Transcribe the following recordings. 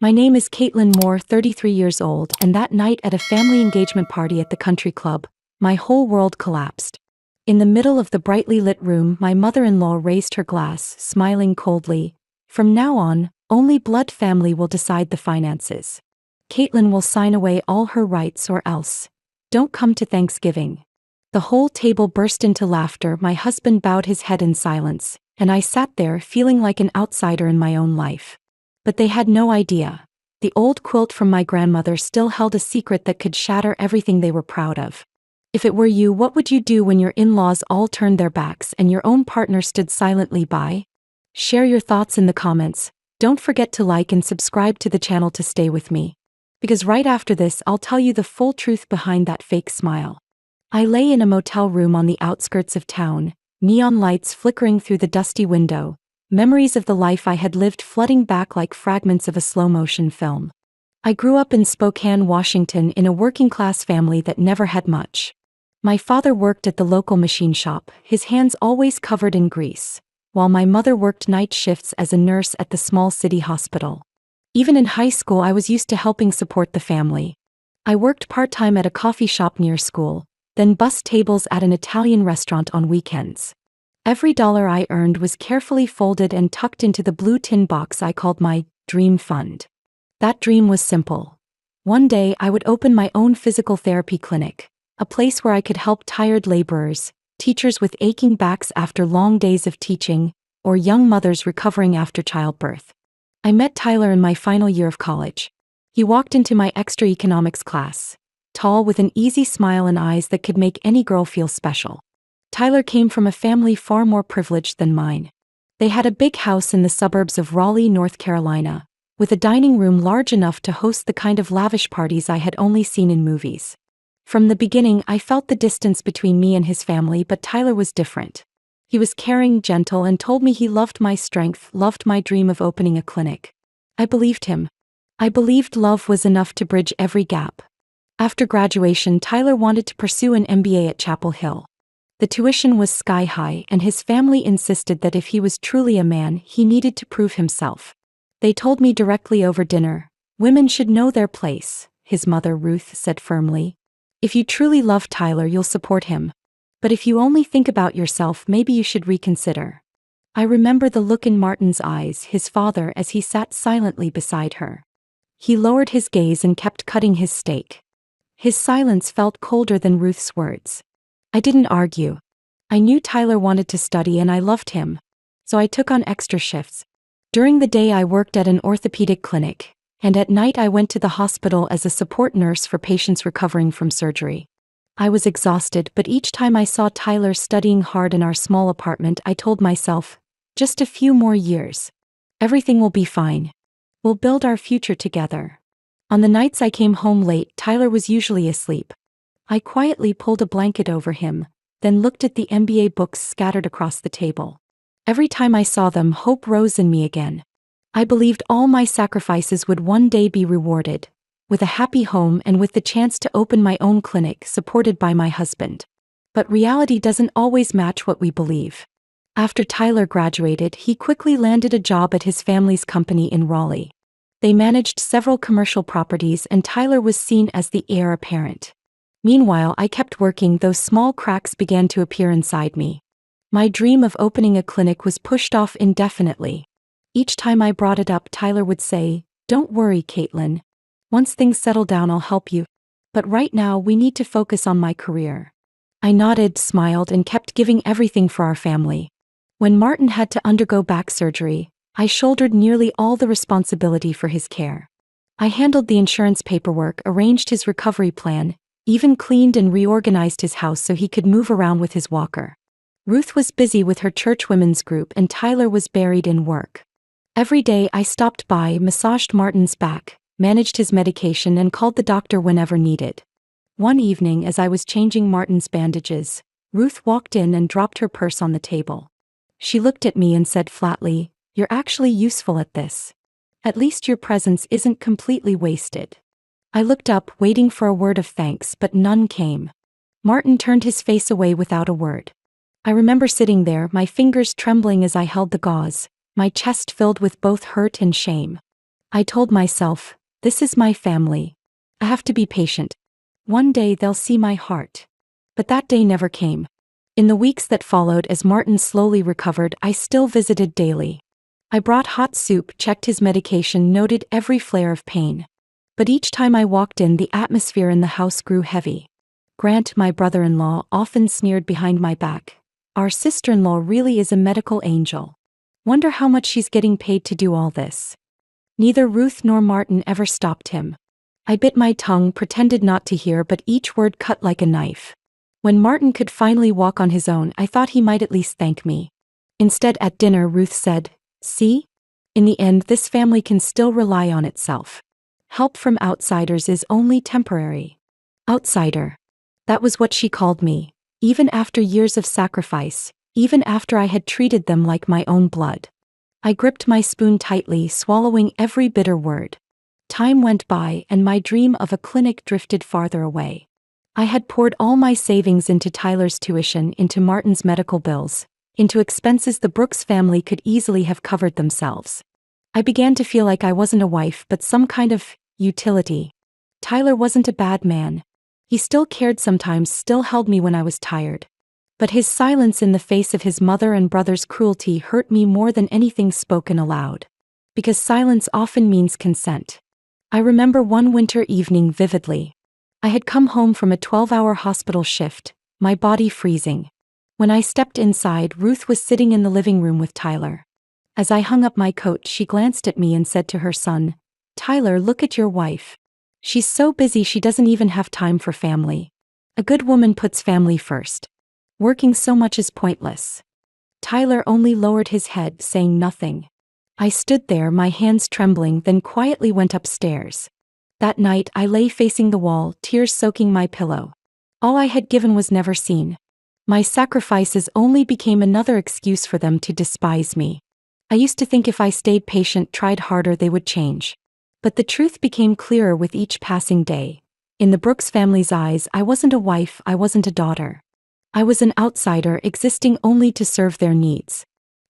My name is Caitlin Moore, 33 years old, and that night at a family engagement party at the country club, my whole world collapsed. In the middle of the brightly lit room, my mother-in-law raised her glass, smiling coldly. From now on, only blood family will decide the finances. Caitlin will sign away all her rights or else. Don't come to Thanksgiving. The whole table burst into laughter. My husband bowed his head in silence, and I sat there feeling like an outsider in my own life. But they had no idea. The old quilt from my grandmother still held a secret that could shatter everything they were proud of. If it were you, what would you do when your in-laws all turned their backs and your own partner stood silently by? Share your thoughts in the comments. Don't forget to like and subscribe to the channel to stay with me. Because right after this, I'll tell you the full truth behind that fake smile. I lay in a motel room on the outskirts of town, neon lights flickering through the dusty window. Memories of the life I had lived flooding back like fragments of a slow-motion film. I grew up in Spokane, Washington, in a working-class family that never had much. My father worked at the local machine shop, his hands always covered in grease, while my mother worked night shifts as a nurse at the small city hospital. Even in high school, I was used to helping support the family. I worked part-time at a coffee shop near school, then bussed tables at an Italian restaurant on weekends. Every dollar I earned was carefully folded and tucked into the blue tin box I called my dream fund. That dream was simple. One day I would open my own physical therapy clinic, a place where I could help tired laborers, teachers with aching backs after long days of teaching, or young mothers recovering after childbirth. I met Tyler in my final year of college. He walked into my extra economics class, tall with an easy smile and eyes that could make any girl feel special. Tyler came from a family far more privileged than mine. They had a big house in the suburbs of Raleigh, North Carolina, with a dining room large enough to host the kind of lavish parties I had only seen in movies. From the beginning, I felt the distance between me and his family, but Tyler was different. He was caring, gentle, and told me he loved my strength, loved my dream of opening a clinic. I believed him. I believed love was enough to bridge every gap. After graduation, Tyler wanted to pursue an MBA at Chapel Hill. The tuition was sky high, and his family insisted that if he was truly a man, he needed to prove himself. They told me directly over dinner, "Women should know their place," his mother Ruth said firmly. "If you truly love Tyler, you'll support him. But if you only think about yourself, maybe you should reconsider." I remember the look in Martin's eyes, his father, as he sat silently beside her. He lowered his gaze and kept cutting his steak. His silence felt colder than Ruth's words. I didn't argue. I knew Tyler wanted to study and I loved him. So I took on extra shifts. During the day I worked at an orthopedic clinic, and at night I went to the hospital as a support nurse for patients recovering from surgery. I was exhausted, but each time I saw Tyler studying hard in our small apartment, I told myself, just a few more years. Everything will be fine. We'll build our future together. On the nights I came home late, Tyler was usually asleep. I quietly pulled a blanket over him, then looked at the MBA books scattered across the table. Every time I saw them, hope rose in me again. I believed all my sacrifices would one day be rewarded, with a happy home and with the chance to open my own clinic supported by my husband. But reality doesn't always match what we believe. After Tyler graduated, he quickly landed a job at his family's company in Raleigh. They managed several commercial properties and Tyler was seen as the heir apparent. Meanwhile, I kept working, though small cracks began to appear inside me. My dream of opening a clinic was pushed off indefinitely. Each time I brought it up, Tyler would say, "Don't worry, Caitlin. Once things settle down, I'll help you. But right now, we need to focus on my career." I nodded, smiled, and kept giving everything for our family. When Martin had to undergo back surgery, I shouldered nearly all the responsibility for his care. I handled the insurance paperwork, arranged his recovery plan, even cleaned and reorganized his house so he could move around with his walker. Ruth was busy with her church women's group and Tyler was buried in work. Every day I stopped by, massaged Martin's back, managed his medication, and called the doctor whenever needed. One evening, as I was changing Martin's bandages, Ruth walked in and dropped her purse on the table. She looked at me and said flatly, "You're actually useful at this. At least your presence isn't completely wasted." I looked up, waiting for a word of thanks, but none came. Martin turned his face away without a word. I remember sitting there, my fingers trembling as I held the gauze, my chest filled with both hurt and shame. I told myself, this is my family. I have to be patient. One day they'll see my heart. But that day never came. In the weeks that followed, as Martin slowly recovered, I still visited daily. I brought hot soup, checked his medication, noted every flare of pain. But each time I walked in, the atmosphere in the house grew heavy. Grant, my brother-in-law, often sneered behind my back. Our sister-in-law really is a medical angel. Wonder how much she's getting paid to do all this. Neither Ruth nor Martin ever stopped him. I bit my tongue, pretended not to hear, but each word cut like a knife. When Martin could finally walk on his own, I thought he might at least thank me. Instead, at dinner, Ruth said, "See? In the end, this family can still rely on itself. Help from outsiders is only temporary." Outsider. That was what she called me, even after years of sacrifice, even after I had treated them like my own blood. I gripped my spoon tightly, swallowing every bitter word. Time went by, and my dream of a clinic drifted farther away. I had poured all my savings into Tyler's tuition, into Martin's medical bills, into expenses the Brooks family could easily have covered themselves. I began to feel like I wasn't a wife but some kind of utility. Tyler wasn't a bad man. He still cared sometimes, still held me when I was tired. But his silence in the face of his mother and brother's cruelty hurt me more than anything spoken aloud. Because silence often means consent. I remember one winter evening vividly. I had come home from a 12-hour hospital shift, my body freezing. When I stepped inside, Ruth was sitting in the living room with Tyler. As I hung up my coat, she glanced at me and said to her son, "Tyler, look at your wife. She's so busy she doesn't even have time for family. A good woman puts family first. Working so much is pointless." Tyler only lowered his head, saying nothing. I stood there, my hands trembling, then quietly went upstairs. That night I lay facing the wall, tears soaking my pillow. All I had given was never seen. My sacrifices only became another excuse for them to despise me. I used to think if I stayed patient, tried harder, they would change. But the truth became clearer with each passing day. In the Brooks family's eyes, I wasn't a wife, I wasn't a daughter. I was an outsider, existing only to serve their needs.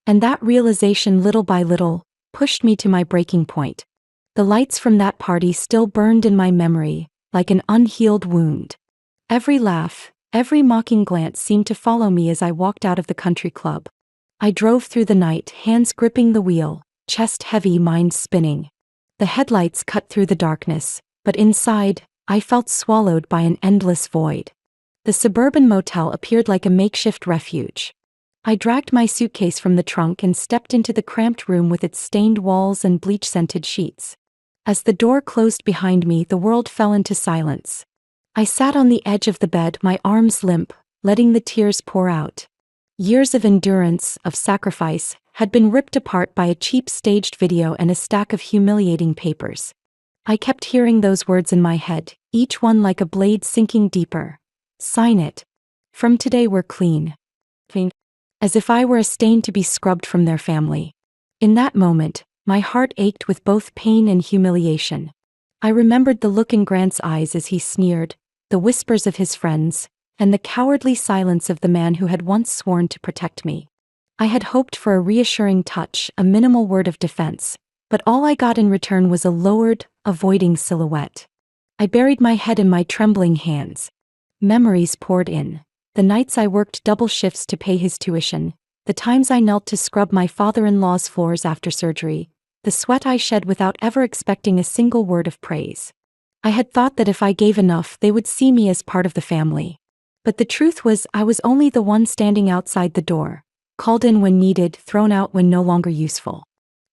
And that realization, little by little, pushed me to my breaking point. The lights from that party still burned in my memory, like an unhealed wound. Every laugh, every mocking glance seemed to follow me as I walked out of the country club. I drove through the night, hands gripping the wheel, chest heavy, mind spinning. The headlights cut through the darkness, but inside, I felt swallowed by an endless void. The suburban motel appeared like a makeshift refuge. I dragged my suitcase from the trunk and stepped into the cramped room with its stained walls and bleach-scented sheets. As the door closed behind me, the world fell into silence. I sat on the edge of the bed, my arms limp, letting the tears pour out. Years of endurance, of sacrifice, had been ripped apart by a cheap staged video and a stack of humiliating papers. I kept hearing those words in my head, each one like a blade sinking deeper. "Sign it. From today we're clean." As if I were a stain to be scrubbed from their family. In that moment, my heart ached with both pain and humiliation. I remembered the look in Grant's eyes as he sneered, the whispers of his friends, and the cowardly silence of the man who had once sworn to protect me. I had hoped for a reassuring touch, a minimal word of defense, but all I got in return was a lowered, avoiding silhouette. I buried my head in my trembling hands. Memories poured in. The nights I worked double shifts to pay his tuition, the times I knelt to scrub my father-in-law's floors after surgery, the sweat I shed without ever expecting a single word of praise. I had thought that if I gave enough, they would see me as part of the family. But the truth was, I was only the one standing outside the door, called in when needed, thrown out when no longer useful.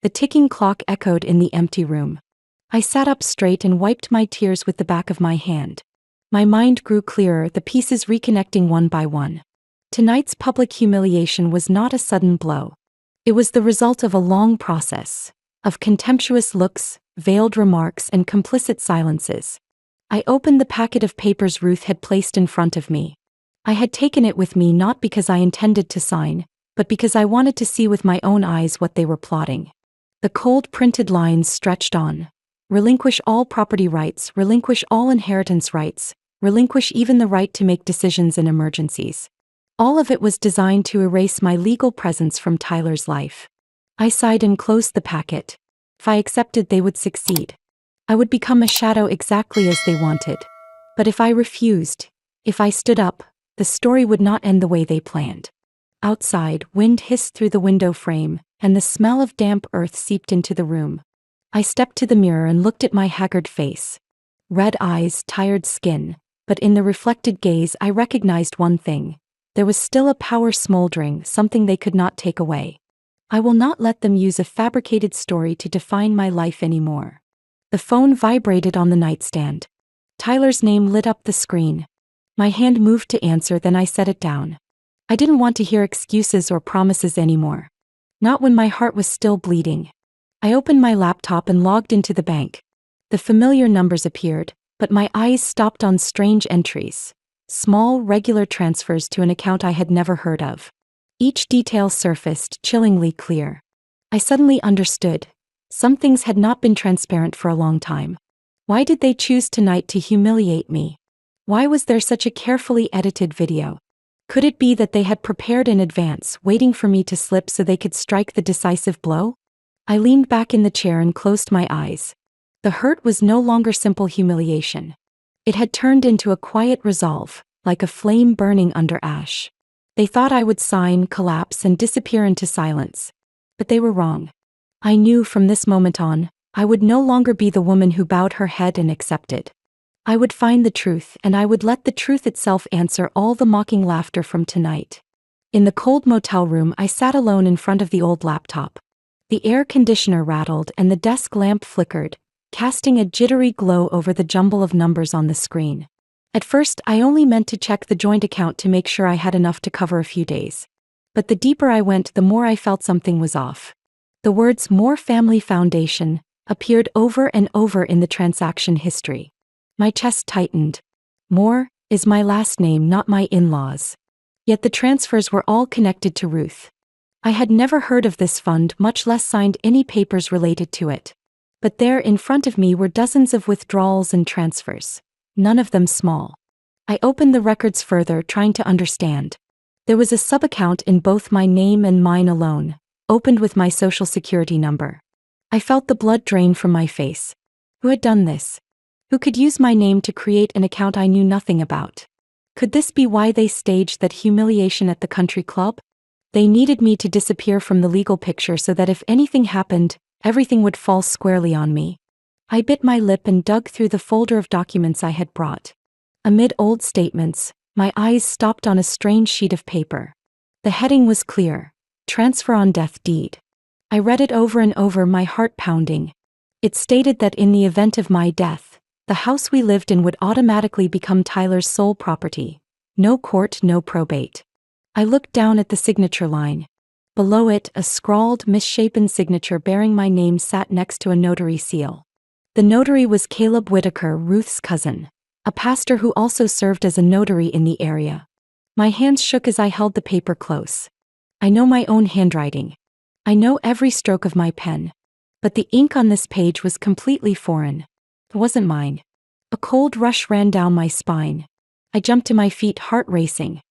The ticking clock echoed in the empty room. I sat up straight and wiped my tears with the back of my hand. My mind grew clearer, the pieces reconnecting one by one. Tonight's public humiliation was not a sudden blow. It was the result of a long process, of contemptuous looks, veiled remarks, and complicit silences. I opened the packet of papers Ruth had placed in front of me. I had taken it with me not because I intended to sign, but because I wanted to see with my own eyes what they were plotting. The cold printed lines stretched on. Relinquish all property rights, relinquish all inheritance rights, relinquish even the right to make decisions in emergencies. All of it was designed to erase my legal presence from Tyler's life. I sighed and closed the packet. If I accepted, they would succeed. I would become a shadow exactly as they wanted. But if I refused, if I stood up, the story would not end the way they planned. Outside, wind hissed through the window frame, and the smell of damp earth seeped into the room. I stepped to the mirror and looked at my haggard face. Red eyes, tired skin, but in the reflected gaze I recognized one thing. There was still a power smoldering, something they could not take away. I will not let them use a fabricated story to define my life anymore. The phone vibrated on the nightstand. Tyler's name lit up the screen. My hand moved to answer, then I set it down. I didn't want to hear excuses or promises anymore. Not when my heart was still bleeding. I opened my laptop and logged into the bank. The familiar numbers appeared, but my eyes stopped on strange entries. Small, regular transfers to an account I had never heard of. Each detail surfaced, chillingly clear. I suddenly understood. Some things had not been transparent for a long time. Why did they choose tonight to humiliate me? Why was there such a carefully edited video? Could it be that they had prepared in advance, waiting for me to slip so they could strike the decisive blow? I leaned back in the chair and closed my eyes. The hurt was no longer simple humiliation. It had turned into a quiet resolve, like a flame burning under ash. They thought I would sign, collapse, and disappear into silence. But they were wrong. I knew from this moment on, I would no longer be the woman who bowed her head and accepted. I would find the truth, and I would let the truth itself answer all the mocking laughter from tonight. In the cold motel room, I sat alone in front of the old laptop. The air conditioner rattled and the desk lamp flickered, casting a jittery glow over the jumble of numbers on the screen. At first, I only meant to check the joint account to make sure I had enough to cover a few days. But the deeper I went, the more I felt something was off. The words "More Family Foundation" appeared over and over in the transaction history. My chest tightened. Moore is my last name, not my in-laws. Yet the transfers were all connected to Ruth. I had never heard of this fund, much less signed any papers related to it. But there in front of me were dozens of withdrawals and transfers, none of them small. I opened the records further, trying to understand. There was a sub-account in both my name and mine alone, opened with my social security number. I felt the blood drain from my face. Who had done this? Who could use my name to create an account I knew nothing about? Could this be why they staged that humiliation at the country club? They needed me to disappear from the legal picture so that if anything happened, everything would fall squarely on me. I bit my lip and dug through the folder of documents I had brought. Amid old statements, my eyes stopped on a strange sheet of paper. The heading was clear: Transfer on Death Deed. I read it over and over, my heart pounding. It stated that in the event of my death, the house we lived in would automatically become Tyler's sole property. No court, no probate. I looked down at the signature line. Below it, a scrawled, misshapen signature bearing my name sat next to a notary seal. The notary was Caleb Whitaker, Ruth's cousin, a pastor who also served as a notary in the area. My hands shook as I held the paper close. I know my own handwriting. I know every stroke of my pen. But the ink on this page was completely foreign. It wasn't mine. A cold rush ran down my spine. I jumped to my feet, heart racing.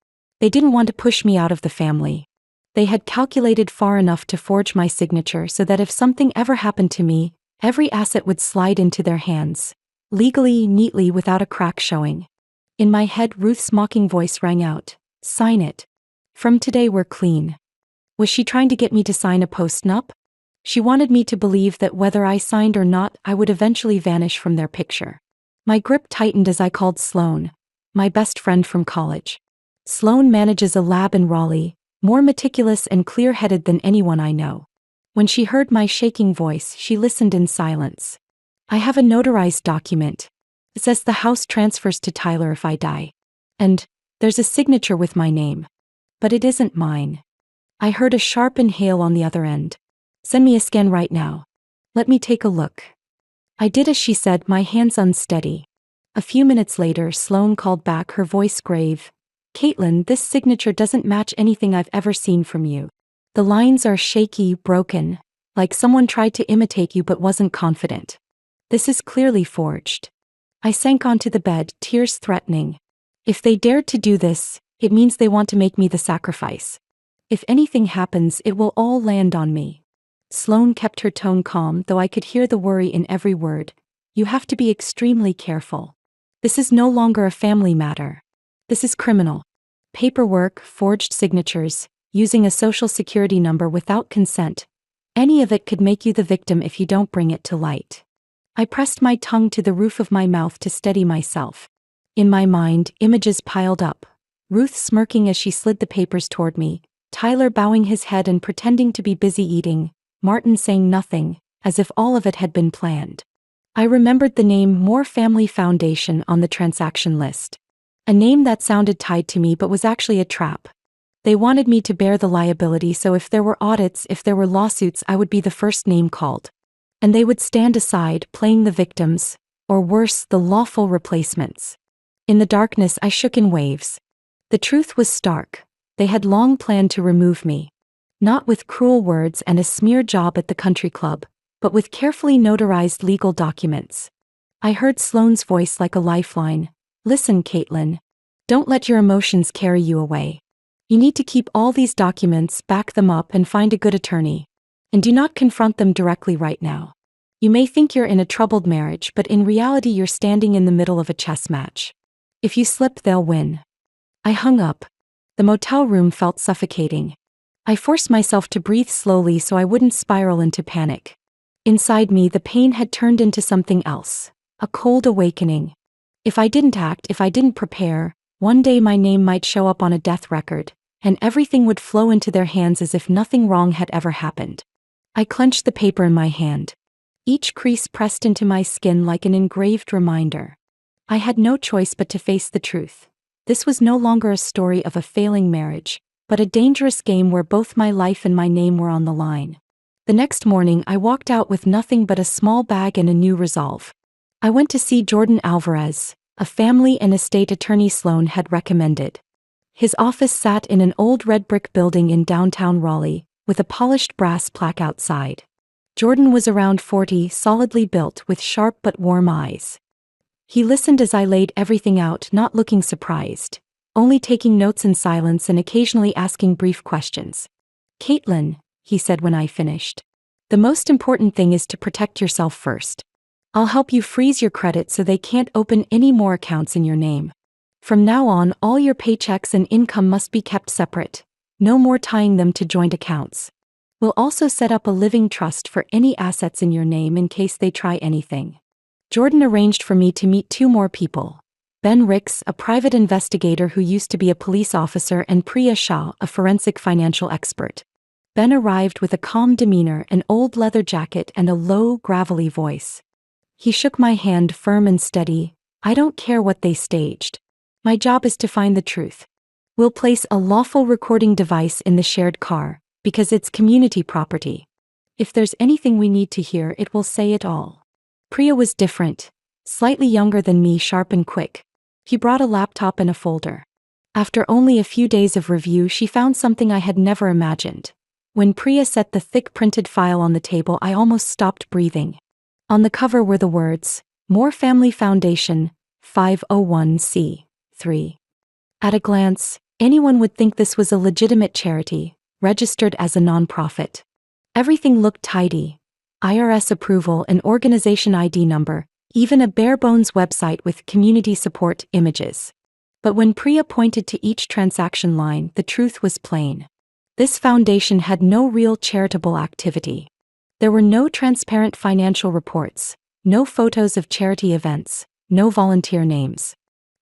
They didn't want to push me out of the family. They had calculated far enough to forge my signature so that if something ever happened to me, every asset would slide into their hands, legally, neatly, without a crack showing. In my head, Ruth's mocking voice rang out, "Sign it. From today we're clean." Was she trying to get me to sign a post-nup? She wanted me to believe that whether I signed or not, I would eventually vanish from their picture. My grip tightened as I called Sloan, my best friend from college. Sloan manages a lab in Raleigh, more meticulous and clear-headed than anyone I know. When she heard my shaking voice, she listened in silence. "I have a notarized document. It says the house transfers to Tyler if I die. And there's a signature with my name. But it isn't mine." I heard a sharp inhale on the other end. "Send me a scan right now. Let me take a look." I did as she said, my hands unsteady. A few minutes later, Sloan called back, her voice grave. "Caitlin, this signature doesn't match anything I've ever seen from you. The lines are shaky, broken, like someone tried to imitate you but wasn't confident. This is clearly forged." I sank onto the bed, tears threatening. If they dared to do this, it means they want to make me the sacrifice. If anything happens, it will all land on me. Sloane kept her tone calm, though I could hear the worry in every word. You have to be extremely careful. This is no longer a family matter. This is criminal. Paperwork, forged signatures, using a social security number without consent. Any of it could make you the victim if you don't bring it to light. I pressed my tongue to the roof of my mouth to steady myself. In my mind, images piled up. Ruth smirking as she slid the papers toward me, Tyler bowing his head and pretending to be busy eating, Martin saying nothing, as if all of it had been planned. I remembered the name Moore Family Foundation on the transaction list. A name that sounded tied to me but was actually a trap. They wanted me to bear the liability, so if there were audits, if there were lawsuits, I would be the first name called. And they would stand aside, playing the victims, or worse, the lawful replacements. In the darkness, I shook in waves. The truth was stark. They had long planned to remove me. Not with cruel words and a smear job at the country club, but with carefully notarized legal documents. I heard Sloane's voice like a lifeline. Listen, Caitlin. Don't let your emotions carry you away. You need to keep all these documents, back them up, and find a good attorney. And do not confront them directly right now. You may think you're in a troubled marriage, but in reality you're standing in the middle of a chess match. If you slip, they'll win. I hung up. The motel room felt suffocating. I forced myself to breathe slowly so I wouldn't spiral into panic. Inside me, the pain had turned into something else. A cold awakening. If I didn't act, if I didn't prepare, one day my name might show up on a death record, and everything would flow into their hands as if nothing wrong had ever happened. I clenched the paper in my hand. Each crease pressed into my skin like an engraved reminder. I had no choice but to face the truth. This was no longer a story of a failing marriage, but a dangerous game where both my life and my name were on the line. The next morning, I walked out with nothing but a small bag and a new resolve. I went to see Jordan Alvarez, a family and estate attorney Sloane had recommended. His office sat in an old red brick building in downtown Raleigh, with a polished brass plaque outside. Jordan was around 40, solidly built, with sharp but warm eyes. He listened as I laid everything out, not looking surprised, only taking notes in silence and occasionally asking brief questions. Caitlin, he said when I finished, the most important thing is to protect yourself first. I'll help you freeze your credit so they can't open any more accounts in your name. From now on, all your paychecks and income must be kept separate. No more tying them to joint accounts. We'll also set up a living trust for any assets in your name in case they try anything. Jordan arranged for me to meet two more people. Ben Ricks, a private investigator who used to be a police officer, and Priya Shah, a forensic financial expert. Ben arrived with a calm demeanor, an old leather jacket, and a low, gravelly voice. He shook my hand, firm and steady. I don't care what they staged. My job is to find the truth. We'll place a lawful recording device in the shared car, because it's community property. If there's anything we need to hear, it will say it all. Priya was different. Slightly younger than me, sharp and quick. He brought a laptop and a folder. After only a few days of review, she found something I had never imagined. When Priya set the thick printed file on the table, I almost stopped breathing. On the cover were the words, Moore Family Foundation, 501c3. At a glance, anyone would think this was a legitimate charity, registered as a nonprofit. Everything looked tidy. IRS approval, an organization ID number, even a bare-bones website with community support images. But when Priya pointed to each transaction line, the truth was plain. This foundation had no real charitable activity. There were no transparent financial reports, no photos of charity events, no volunteer names.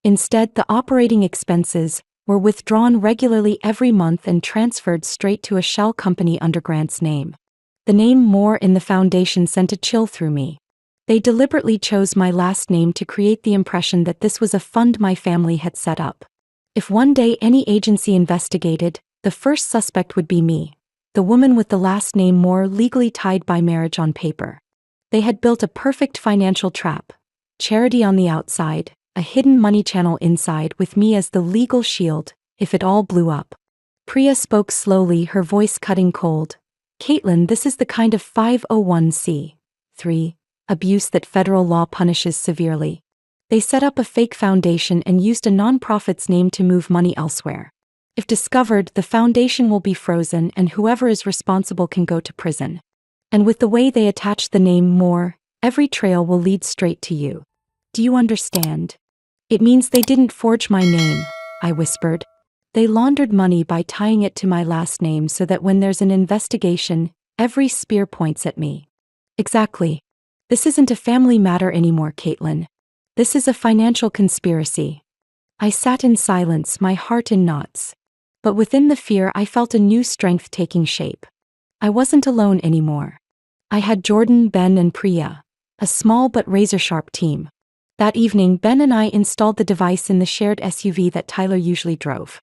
Instead, the operating expenses were withdrawn regularly every month and transferred straight to a shell company under Grant's name. The name Moore in the foundation sent a chill through me. They deliberately chose my last name to create the impression that this was a fund my family had set up. If one day any agency investigated, the first suspect would be me, the woman with the last name Moore, legally tied by marriage on paper. They had built a perfect financial trap. Charity on the outside, a hidden money channel inside, with me as the legal shield, if it all blew up. Priya spoke slowly, her voice cutting cold. Caitlin, this is the kind of 501c3 abuse that federal law punishes severely. They set up a fake foundation and used a nonprofit's name to move money elsewhere. If discovered, the foundation will be frozen and whoever is responsible can go to prison. And with the way they attach the name more, every trail will lead straight to you. Do you understand? It means they didn't forge my name, I whispered. They laundered money by tying it to my last name so that when there's an investigation, every spear points at me. Exactly. This isn't a family matter anymore, Caitlin. This is a financial conspiracy. I sat in silence, my heart in knots. But within the fear, I felt a new strength taking shape. I wasn't alone anymore. I had Jordan, Ben, and Priya, a small but razor-sharp team. That evening, Ben and I installed the device in the shared SUV that Tyler usually drove.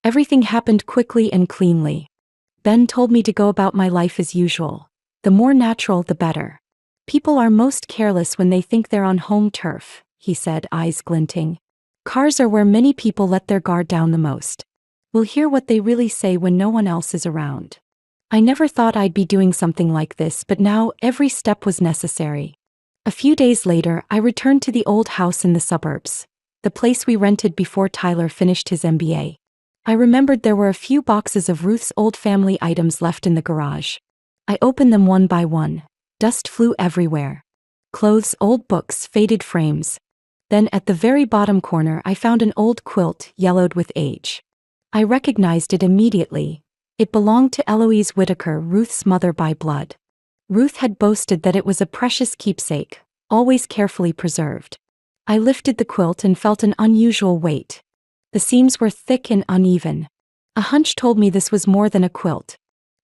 Everything happened quickly and cleanly. Ben told me to go about my life as usual. The more natural, the better. People are most careless when they think they're on home turf, he said, eyes glinting. Cars are where many people let their guard down the most. We'll hear what they really say when no one else is around. I never thought I'd be doing something like this, but now every step was necessary. A few days later, I returned to the old house in the suburbs, the place we rented before Tyler finished his MBA. I remembered there were a few boxes of Ruth's old family items left in the garage. I opened them one by one. Dust flew everywhere. Clothes, old books, faded frames. Then at the very bottom corner I found an old quilt, yellowed with age. I recognized it immediately. It belonged to Eloise Whitaker, Ruth's mother by blood. Ruth had boasted that it was a precious keepsake, always carefully preserved. I lifted the quilt and felt an unusual weight. The seams were thick and uneven. A hunch told me this was more than a quilt.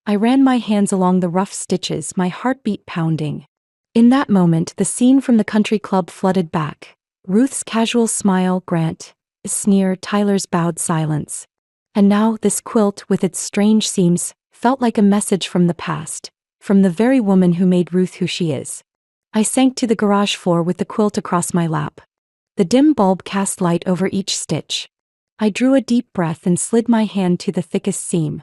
I ran my hands along the rough stitches, my heartbeat pounding. In that moment, the scene from the country club flooded back. Ruth's casual smile, Grant, a sneer, Tyler's bowed silence. And now this quilt, with its strange seams, felt like a message from the past, from the very woman who made Ruth who she is. I sank to the garage floor with the quilt across my lap. The dim bulb cast light over each stitch. I drew a deep breath and slid my hand to the thickest seam.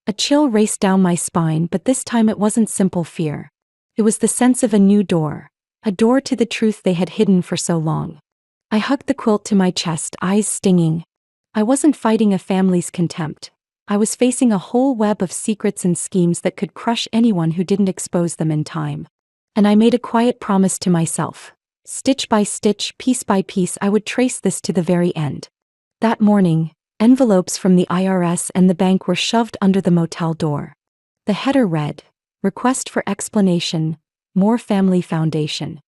A chill raced down my spine, but this time it wasn't simple fear. It was the sense of a new door, a door to the truth they had hidden for so long. I hugged the quilt to my chest, eyes stinging. I wasn't fighting a family's contempt. I was facing a whole web of secrets and schemes that could crush anyone who didn't expose them in time. And I made a quiet promise to myself. Stitch by stitch, piece by piece, I would trace this to the very end. That morning, envelopes from the IRS and the bank were shoved under the motel door. The header read, "Request for explanation, Moore Family Foundation."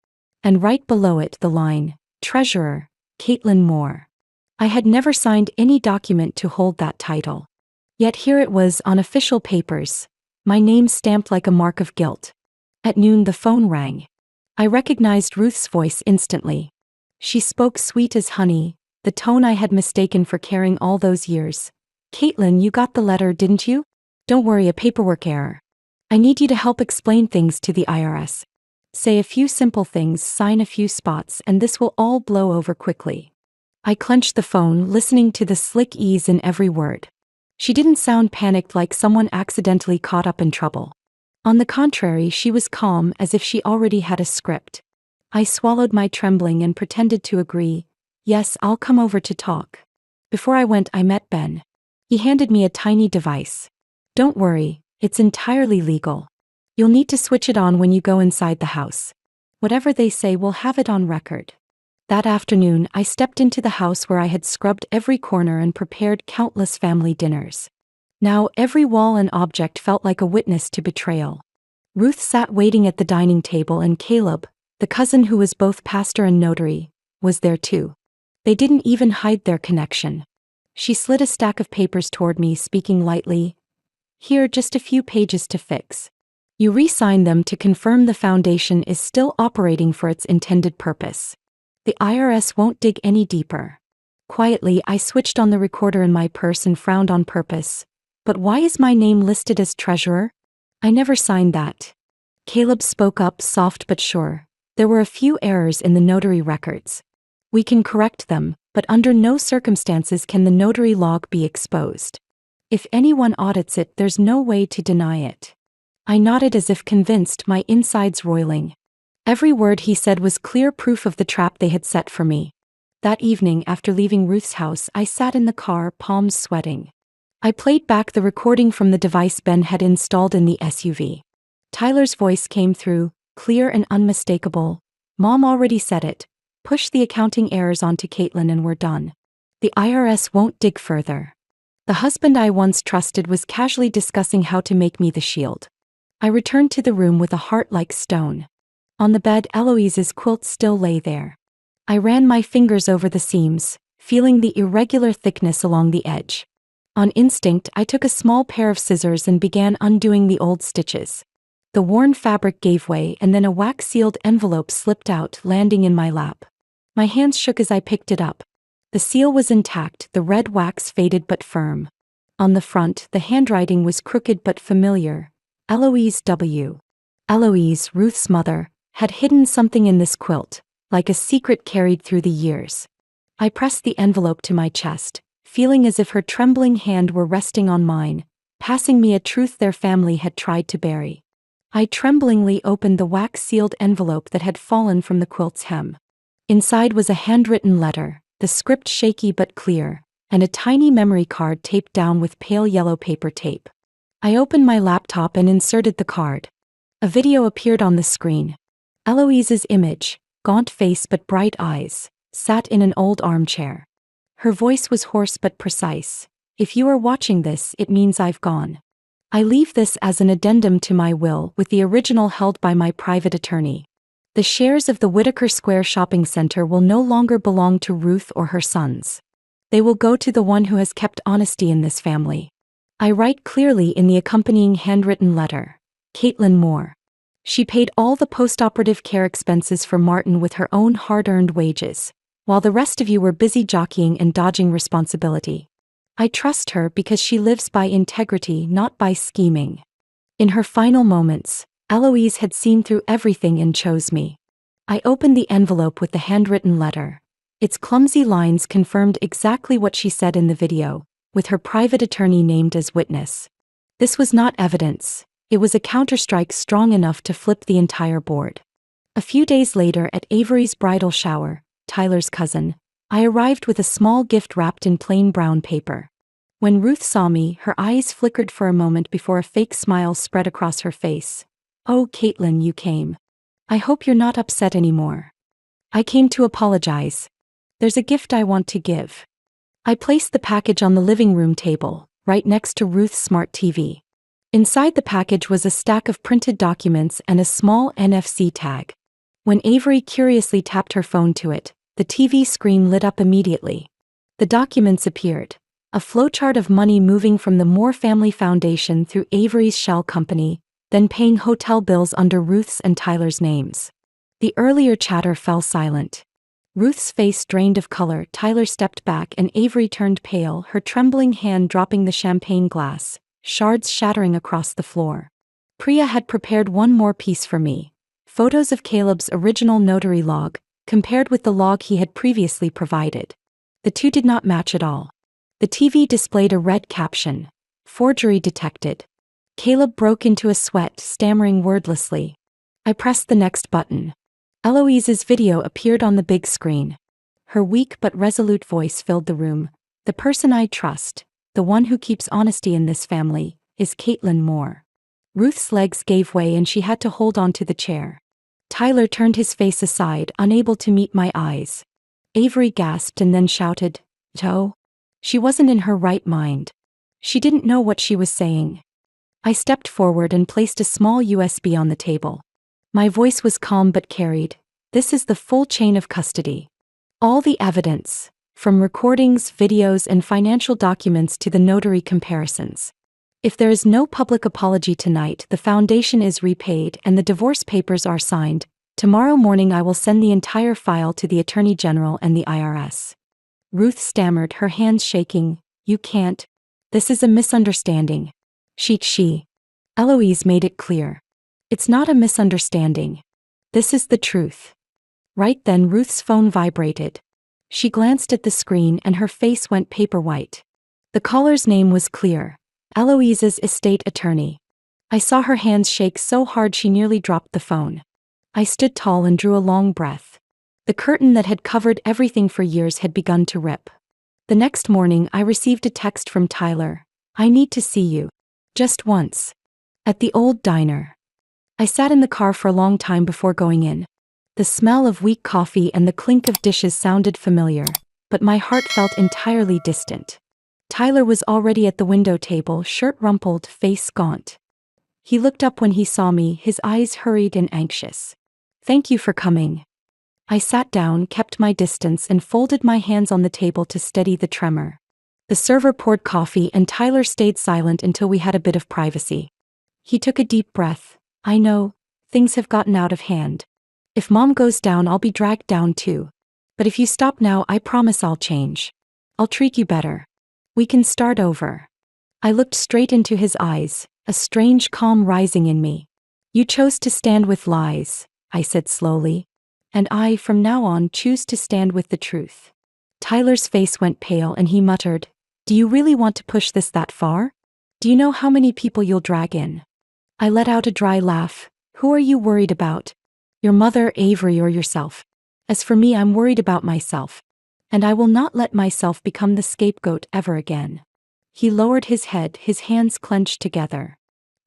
And right below it the line, "Treasurer, Caitlin Moore." I had never signed any document to hold that title. Yet here it was on official papers, my name stamped like a mark of guilt. At noon the phone rang. I recognized Ruth's voice instantly. She spoke sweet as honey, the tone I had mistaken for caring all those years. "Caitlin, you got the letter, didn't you? Don't worry, a paperwork error. I need you to help explain things to the IRS. Say a few simple things, sign a few spots, and this will all blow over quickly." I clenched the phone, listening to the slick ease in every word. She didn't sound panicked like someone accidentally caught up in trouble. On the contrary, she was calm, as if she already had a script. I swallowed my trembling and pretended to agree. "Yes, I'll come over to talk." Before I went, I met Ben. He handed me a tiny device. "Don't worry, it's entirely legal. You'll need to switch it on when you go inside the house. Whatever they say, we'll have it on record." That afternoon, I stepped into the house where I had scrubbed every corner and prepared countless family dinners. Now every wall and object felt like a witness to betrayal. Ruth sat waiting at the dining table, and Caleb, the cousin who was both pastor and notary, was there too. They didn't even hide their connection. She slid a stack of papers toward me, speaking lightly. "Here, just a few pages to fix. You re-sign them to confirm the foundation is still operating for its intended purpose. The IRS won't dig any deeper." Quietly, I switched on the recorder in my purse and frowned on purpose. "But why is my name listed as treasurer? I never signed that." Caleb spoke up, soft but sure. "There were a few errors in the notary records. We can correct them, but under no circumstances can the notary log be exposed. If anyone audits it, there's no way to deny it." I nodded as if convinced, my insides roiling. Every word he said was clear proof of the trap they had set for me. That evening, after leaving Ruth's house, I sat in the car, palms sweating. I played back the recording from the device Ben had installed in the SUV. Tyler's voice came through, clear and unmistakable. Mom already said it. Push the accounting errors onto Caitlin and we're done. The IRS won't dig further. The husband I once trusted was casually discussing how to make me the shield. I returned to the room with a heart like stone. On the bed, Eloise's quilt still lay there. I ran my fingers over the seams, feeling the irregular thickness along the edge. On instinct, I took a small pair of scissors and began undoing the old stitches. The worn fabric gave way and then a wax-sealed envelope slipped out, landing in my lap. My hands shook as I picked it up. The seal was intact, the red wax faded but firm. On the front, the handwriting was crooked but familiar. Eloise W. Eloise, Ruth's mother, had hidden something in this quilt, like a secret carried through the years. I pressed the envelope to my chest, feeling as if her trembling hand were resting on mine, passing me a truth their family had tried to bury. I tremblingly opened the wax-sealed envelope that had fallen from the quilt's hem. Inside was a handwritten letter, the script shaky but clear, and a tiny memory card taped down with pale yellow paper tape. I opened my laptop and inserted the card. A video appeared on the screen. Eloise's image, gaunt face but bright eyes, sat in an old armchair. Her voice was hoarse but precise. If you are watching this, it means I've gone. I leave this as an addendum to my will with the original held by my private attorney. The shares of the Whitaker Square Shopping Center will no longer belong to Ruth or her sons. They will go to the one who has kept honesty in this family. I write clearly in the accompanying handwritten letter. Caitlin Moore. She paid all the postoperative care expenses for Martin with her own hard-earned wages, while the rest of you were busy jockeying and dodging responsibility. I trust her because she lives by integrity, not by scheming. In her final moments, Eloise had seen through everything and chose me. I opened the envelope with the handwritten letter. Its clumsy lines confirmed exactly what she said in the video, with her private attorney named as witness. This was not evidence. It was a counterstrike strong enough to flip the entire board. A few days later at Avery's bridal shower, Tyler's cousin, I arrived with a small gift wrapped in plain brown paper. When Ruth saw me, her eyes flickered for a moment before a fake smile spread across her face. Oh, Caitlin, you came. I hope you're not upset anymore. I came to apologize. There's a gift I want to give. I placed the package on the living room table, right next to Ruth's smart TV. Inside the package was a stack of printed documents and a small NFC tag. When Avery curiously tapped her phone to it, the TV screen lit up immediately. The documents appeared. A flowchart of money moving from the Moore Family Foundation through Avery's shell company, then paying hotel bills under Ruth's and Tyler's names. The earlier chatter fell silent. Ruth's face drained of color, Tyler stepped back and Avery turned pale, her trembling hand dropping the champagne glass, shards shattering across the floor. Priya had prepared one more piece for me. Photos of Caleb's original notary log, compared with the log he had previously provided. The two did not match at all. The TV displayed a red caption. Forgery detected. Caleb broke into a sweat, stammering wordlessly. I pressed the next button. Eloise's video appeared on the big screen. Her weak but resolute voice filled the room. The person I trust, the one who keeps honesty in this family, is Caitlin Moore. Ruth's legs gave way and she had to hold on to the chair. Tyler turned his face aside, unable to meet my eyes. Avery gasped and then shouted, "Joe?" She wasn't in her right mind. She didn't know what she was saying. I stepped forward and placed a small USB on the table. My voice was calm but carried. This is the full chain of custody. All the evidence, from recordings, videos, and financial documents to the notary comparisons. If there is no public apology tonight, the foundation is repaid and the divorce papers are signed. Tomorrow morning I will send the entire file to the Attorney General and the IRS. Ruth stammered, her hands shaking. You can't. This is a misunderstanding. She. Eloise made it clear. It's not a misunderstanding. This is the truth. Right then Ruth's phone vibrated. She glanced at the screen and her face went paper white. The caller's name was clear. Eloise's estate attorney. I saw her hands shake so hard she nearly dropped the phone. I stood tall and drew a long breath. The curtain that had covered everything for years had begun to rip. The next morning I received a text from Tyler. I need to see you. Just once. At the old diner. I sat in the car for a long time before going in. The smell of weak coffee and the clink of dishes sounded familiar, but my heart felt entirely distant. Tyler was already at the window table, shirt rumpled, face gaunt. He looked up when he saw me, his eyes hurried and anxious. "Thank you for coming." I sat down, kept my distance, and folded my hands on the table to steady the tremor. The server poured coffee and Tyler stayed silent until we had a bit of privacy. He took a deep breath. "I know, things have gotten out of hand. If Mom goes down, I'll be dragged down too. But if you stop now, I promise I'll change. I'll treat you better. We can start over." I looked straight into his eyes, a strange calm rising in me. "You chose to stand with lies," I said slowly. "And I, from now on, choose to stand with the truth." Tyler's face went pale and he muttered, "Do you really want to push this that far? Do you know how many people you'll drag in?" I let out a dry laugh. "Who are you worried about? Your mother, Avery, or yourself? As for me, I'm worried about myself. And I will not let myself become the scapegoat ever again." He lowered his head, his hands clenched together.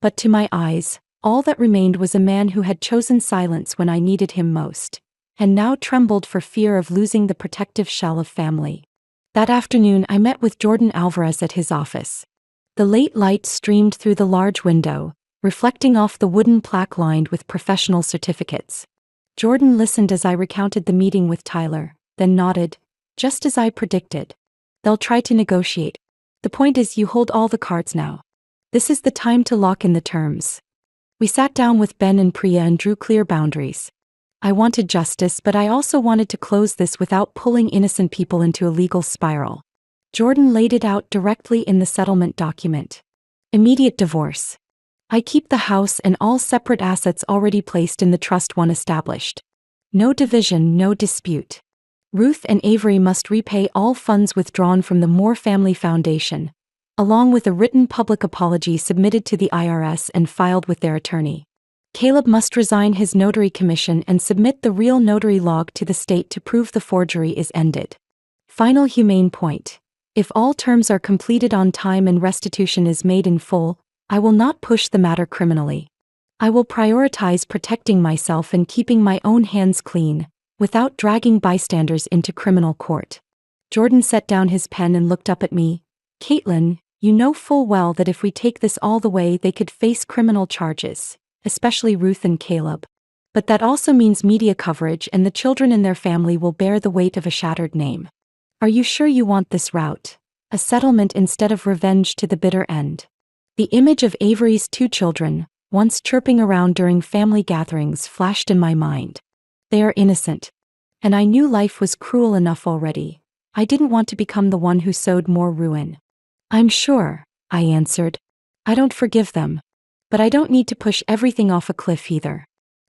But to my eyes, all that remained was a man who had chosen silence when I needed him most, and now trembled for fear of losing the protective shell of family. That afternoon I met with Jordan Alvarez at his office. The late light streamed through the large window, reflecting off the wooden plaque lined with professional certificates. Jordan listened as I recounted the meeting with Tyler, then nodded. "Just as I predicted. They'll try to negotiate. The point is, you hold all the cards now. This is the time to lock in the terms." We sat down with Ben and Priya and drew clear boundaries. I wanted justice, but I also wanted to close this without pulling innocent people into a legal spiral. Jordan laid it out directly in the settlement document. Immediate divorce. I keep the house and all separate assets already placed in the trust one established. No division, no dispute. Ruth and Avery must repay all funds withdrawn from the Moore Family Foundation, along with a written public apology submitted to the IRS and filed with their attorney. Caleb must resign his notary commission and submit the real notary log to the state to prove the forgery is ended. Final humane point. If all terms are completed on time and restitution is made in full, I will not push the matter criminally. I will prioritize protecting myself and keeping my own hands clean, without dragging bystanders into criminal court. Jordan set down his pen and looked up at me. "Caitlin, you know full well that if we take this all the way, they could face criminal charges, especially Ruth and Caleb. But that also means media coverage, and the children and their family will bear the weight of a shattered name. Are you sure you want this route? A settlement instead of revenge to the bitter end?" The image of Avery's 2 children, once chirping around during family gatherings, flashed in my mind. They are innocent. And I knew life was cruel enough already. I didn't want to become the one who sowed more ruin. "I'm sure," I answered. "I don't forgive them. But I don't need to push everything off a cliff either.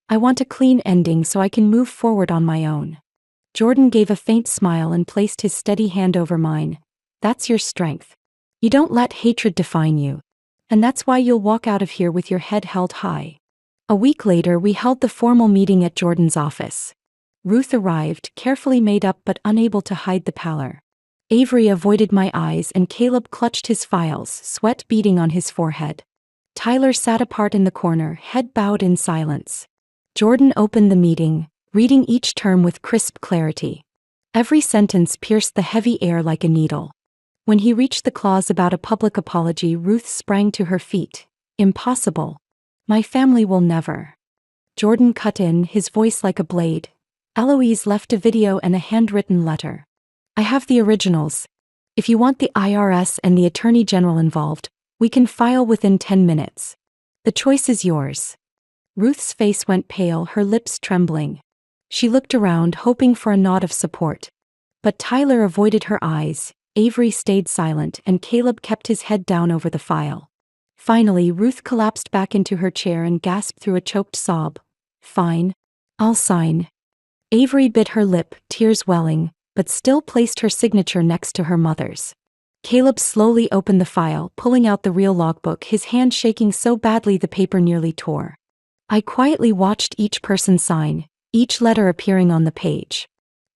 I want a clean ending so I can move forward on my own." Jordan gave a faint smile and placed his steady hand over mine. "That's your strength. You don't let hatred define you. And that's why you'll walk out of here with your head held high." A week later, we held the formal meeting at Jordan's office. Ruth arrived, carefully made up but unable to hide the pallor. Avery avoided my eyes and Caleb clutched his files, sweat beading on his forehead. Tyler sat apart in the corner, head bowed in silence. Jordan opened the meeting, reading each term with crisp clarity. Every sentence pierced the heavy air like a needle. When he reached the clause about a public apology, Ruth sprang to her feet. "Impossible. My family will never." Jordan cut in, his voice like a blade. "Eloise left a video and a handwritten letter. I have the originals. If you want the IRS and the Attorney General involved, we can file within 10 minutes. The choice is yours." Ruth's face went pale, her lips trembling. She looked around, hoping for a nod of support. But Tyler avoided her eyes, Avery stayed silent, and Caleb kept his head down over the file. Finally, Ruth collapsed back into her chair and gasped through a choked sob. "Fine. I'll sign." Avery bit her lip, tears welling, but still placed her signature next to her mother's. Caleb slowly opened the file, pulling out the real logbook, his hand shaking so badly the paper nearly tore. I quietly watched each person sign, each letter appearing on the page.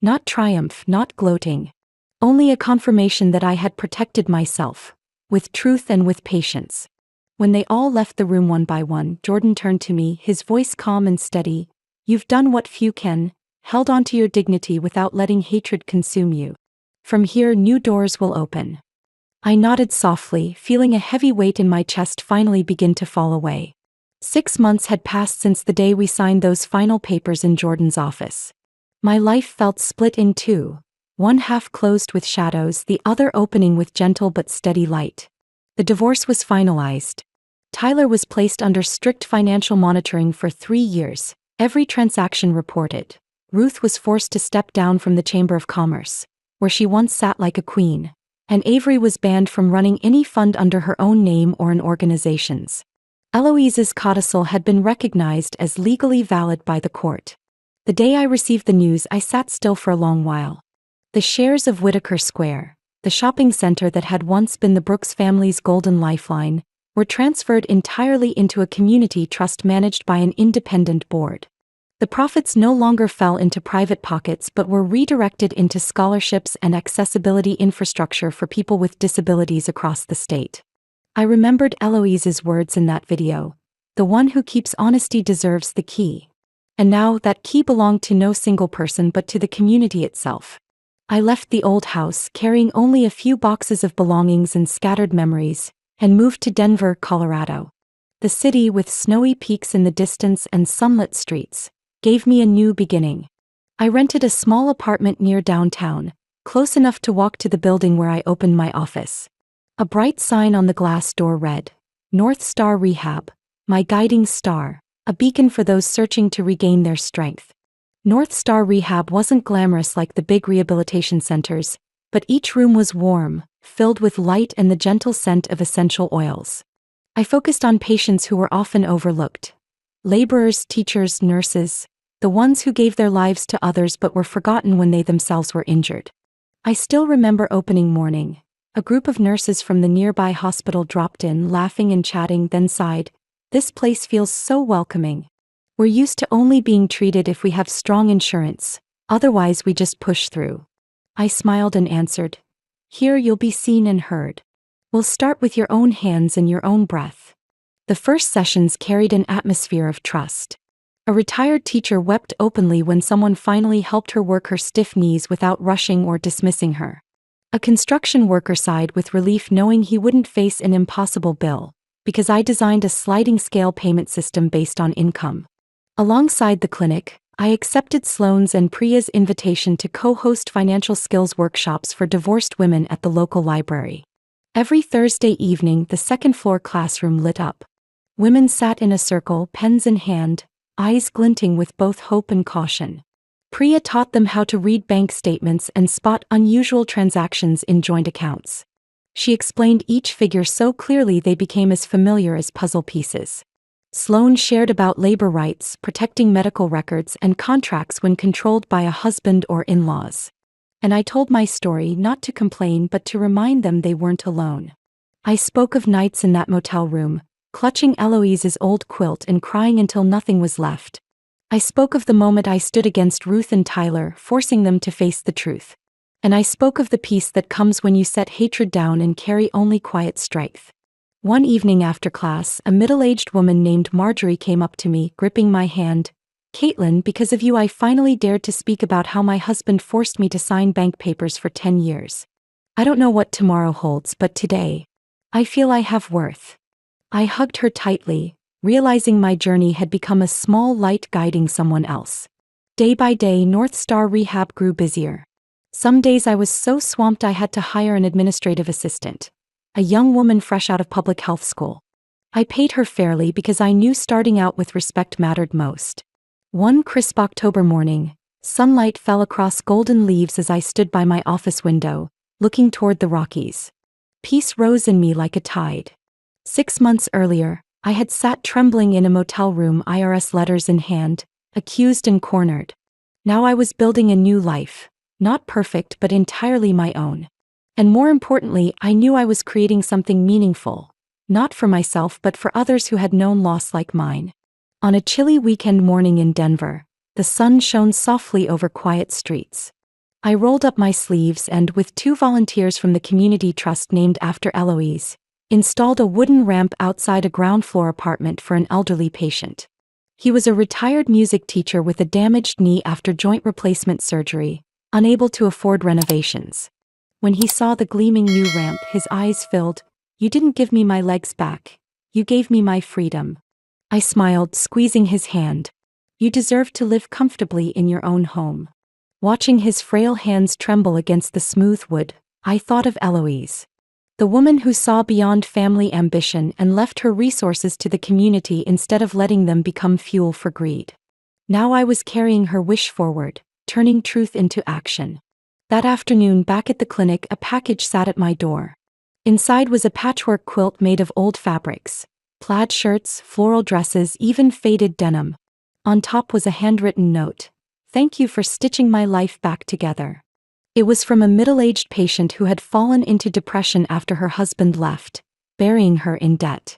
Not triumph, not gloating. Only a confirmation that I had protected myself, with truth and with patience. When they all left the room one by one, Jordan turned to me, his voice calm and steady. "You've done what few can, held on to your dignity without letting hatred consume you. From here, new doors will open." I nodded softly, feeling a heavy weight in my chest finally begin to fall away. 6 months had passed since the day we signed those final papers in Jordan's office. My life felt split in two, one half closed with shadows, the other opening with gentle but steady light. The divorce was finalized. Tyler was placed under strict financial monitoring for 3 years, every transaction reported. Ruth was forced to step down from the Chamber of Commerce, where she once sat like a queen, and Avery was banned from running any fund under her own name or an organization's. Eloise's codicil had been recognized as legally valid by the court. The day I received the news, I sat still for a long while. The shares of Whitaker Square, the shopping center that had once been the Brooks family's golden lifeline, were transferred entirely into a community trust managed by an independent board. The profits no longer fell into private pockets but were redirected into scholarships and accessibility infrastructure for people with disabilities across the state. I remembered Eloise's words in that video, "The one who keeps honesty deserves the key." And now that key belonged to no single person but to the community itself. I left the old house carrying only a few boxes of belongings and scattered memories, and moved to Denver, Colorado. The city, with snowy peaks in the distance and sunlit streets, gave me a new beginning. I rented a small apartment near downtown, close enough to walk to the building where I opened my office. A bright sign on the glass door read, "North Star Rehab, my guiding star, a beacon for those searching to regain their strength." North Star Rehab wasn't glamorous like the big rehabilitation centers, but each room was warm, filled with light and the gentle scent of essential oils. I focused on patients who were often overlooked. Laborers, teachers, nurses, the ones who gave their lives to others but were forgotten when they themselves were injured. I still remember opening morning. A group of nurses from the nearby hospital dropped in, laughing and chatting, then sighed, "This place feels so welcoming. We're used to only being treated if we have strong insurance, otherwise we just push through." I smiled and answered, "Here you'll be seen and heard. We'll start with your own hands and your own breath." The first sessions carried an atmosphere of trust. A retired teacher wept openly when someone finally helped her work her stiff knees without rushing or dismissing her. A construction worker sighed with relief knowing he wouldn't face an impossible bill, because I designed a sliding scale payment system based on income. Alongside the clinic, I accepted Sloane's and Priya's invitation to co-host financial skills workshops for divorced women at the local library. Every Thursday evening, the second-floor classroom lit up. Women sat in a circle, pens in hand, eyes glinting with both hope and caution. Priya taught them how to read bank statements and spot unusual transactions in joint accounts. She explained each figure so clearly they became as familiar as puzzle pieces. Sloane shared about labor rights, protecting medical records and contracts when controlled by a husband or in-laws. And I told my story not to complain but to remind them they weren't alone. I spoke of nights in that motel room, clutching Eloise's old quilt and crying until nothing was left. I spoke of the moment I stood against Ruth and Tyler, forcing them to face the truth. And I spoke of the peace that comes when you set hatred down and carry only quiet strength. One evening after class, a middle-aged woman named Marjorie came up to me, gripping my hand. "Caitlin, because of you I finally dared to speak about how my husband forced me to sign bank papers for 10 years. I don't know what tomorrow holds, but today, I feel I have worth." I hugged her tightly, realizing my journey had become a small light guiding someone else. Day by day, North Star Rehab grew busier. Some days I was so swamped I had to hire an administrative assistant, a young woman fresh out of public health school. I paid her fairly because I knew starting out with respect mattered most. One crisp October morning, sunlight fell across golden leaves as I stood by my office window, looking toward the Rockies. Peace rose in me like a tide. 6 months earlier, I had sat trembling in a motel room, IRS letters in hand, accused and cornered. Now I was building a new life, not perfect but entirely my own. And more importantly, I knew I was creating something meaningful, not for myself but for others who had known loss like mine. On a chilly weekend morning in Denver, the sun shone softly over quiet streets. I rolled up my sleeves and, with 2 volunteers from the community trust named after Eloise, installed a wooden ramp outside a ground-floor apartment for an elderly patient. He was a retired music teacher with a damaged knee after joint replacement surgery, unable to afford renovations. When he saw the gleaming new ramp, his eyes filled. "You didn't give me my legs back. You gave me my freedom." I smiled, squeezing his hand. "You deserve to live comfortably in your own home." Watching his frail hands tremble against the smooth wood, I thought of Eloise. The woman who saw beyond family ambition and left her resources to the community instead of letting them become fuel for greed. Now I was carrying her wish forward, turning truth into action. That afternoon back at the clinic, a package sat at my door. Inside was a patchwork quilt made of old fabrics, plaid shirts, floral dresses, even faded denim. On top was a handwritten note. "Thank you for stitching my life back together." It was from a middle-aged patient who had fallen into depression after her husband left, burying her in debt.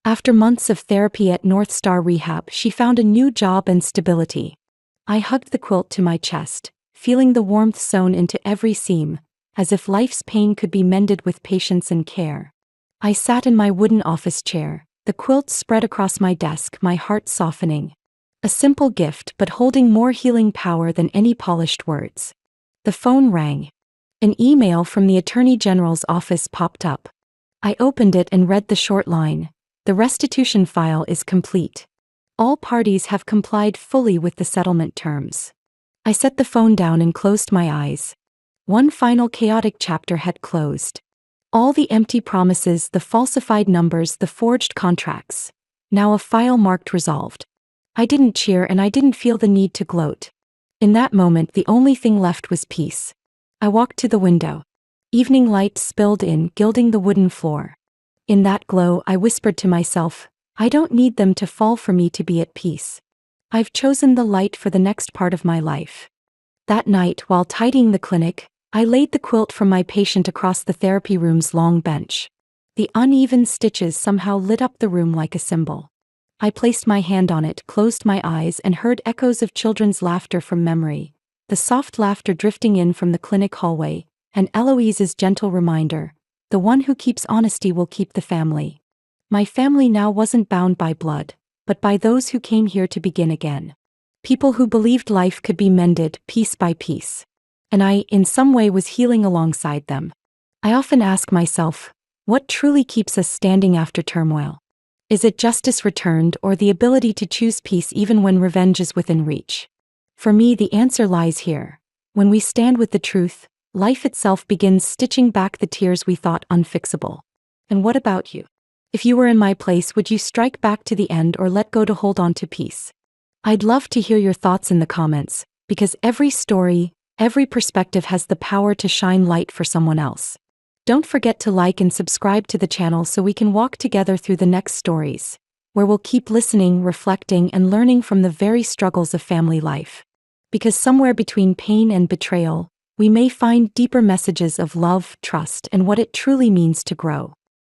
After months of therapy at North Star Rehab, she found a new job and stability. I hugged the quilt to my chest, feeling the warmth sewn into every seam, as if life's pain could be mended with patience and care. I sat in my wooden office chair, the quilt spread across my desk, my heart softening. A simple gift, but holding more healing power than any polished words. The phone rang. An email from the Attorney General's office popped up. I opened it and read the short line. "The restitution file is complete. All parties have complied fully with the settlement terms." I set the phone down and closed my eyes. One final chaotic chapter had closed. All the empty promises, the falsified numbers, the forged contracts. Now a file marked resolved. I didn't cheer and I didn't feel the need to gloat. In that moment, the only thing left was peace. I walked to the window. Evening light spilled in, gilding the wooden floor. In that glow, I whispered to myself, "I don't need them to fall for me to be at peace. I've chosen the light for the next part of my life." That night, while tidying the clinic, I laid the quilt from my patient across the therapy room's long bench. The uneven stitches somehow lit up the room like a symbol. I placed my hand on it, closed my eyes, and heard echoes of children's laughter from memory, the soft laughter drifting in from the clinic hallway, and Eloise's gentle reminder, "The one who keeps honesty will keep the family." My family now wasn't bound by blood, but by those who came here to begin again. People who believed life could be mended piece by piece. And I, in some way, was healing alongside them. I often ask myself, what truly keeps us standing after turmoil? Is it justice returned or the ability to choose peace even when revenge is within reach? For me, the answer lies here. When we stand with the truth, life itself begins stitching back the tears we thought unfixable. And what about you? If you were in my place, would you strike back to the end or let go to hold on to peace? I'd love to hear your thoughts in the comments, because every story, every perspective has the power to shine light for someone else. Don't forget to like and subscribe to the channel so we can walk together through the next stories, where we'll keep listening, reflecting, and learning from the very struggles of family life. Because somewhere between pain and betrayal, we may find deeper messages of love, trust, and what it truly means to grow.